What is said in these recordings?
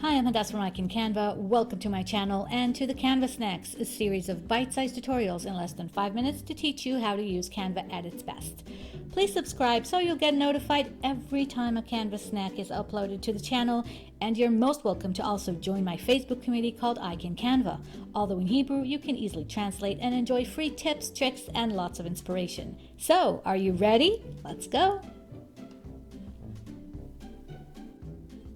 Hi, I'm Hadas from Canva. Welcome to my channel and to the Canva Snacks, a series of bite-sized tutorials in less than 5 minutes to teach you how to use Canva at its best. Please subscribe so you'll get notified every time a Canva snack is uploaded to the channel, and you're most welcome to also join my Facebook community called Canva. Although in Hebrew, you can easily translate and enjoy free tips, tricks, and lots of inspiration. So, are you ready? Let's go!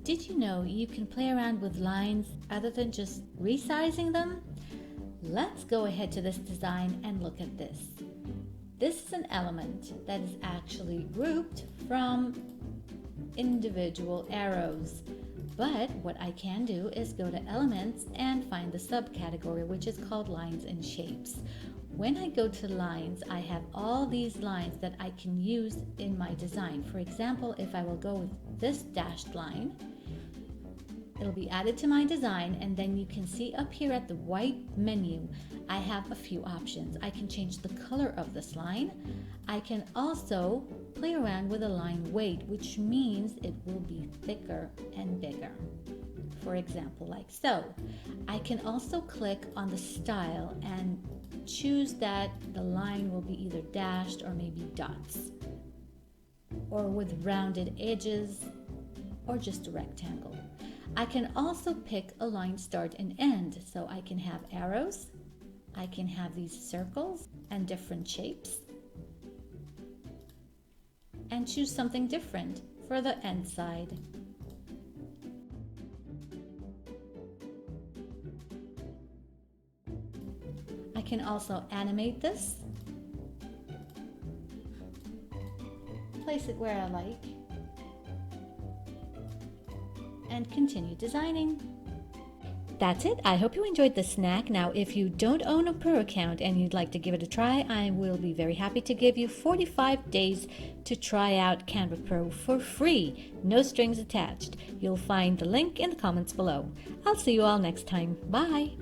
Did you know you can play around with lines other than just resizing them? Let's go ahead to this design and look at this. This is an element that is actually grouped from individual arrows. But what I can do is go to Elements and find the subcategory, which is called Lines and Shapes. When I go to lines, I have all these lines that I can use in my design. For example, if I will go with this dashed line, it'll be added to my design, and then you can see up here at the white menu, I have a few options. I can change the color of this line. I can also play around with a line weight, which means it will be thicker and bigger. For example, like so. I can also click on the style and choose that the line will be either dashed or maybe dots, or with rounded edges, or just a rectangle. I can also pick a line start and end, so I can have arrows, I can have these circles and different shapes, and choose something different for the end side. I can also animate this, place it where I like, and continue designing. That's it. I hope you enjoyed the snack. Now, if you don't own a Pro account and you'd like to give it a try, I will be very happy to give you 45 days to try out Canva Pro for free, no strings attached. You'll find the link in the comments below. I'll see you all next time. Bye.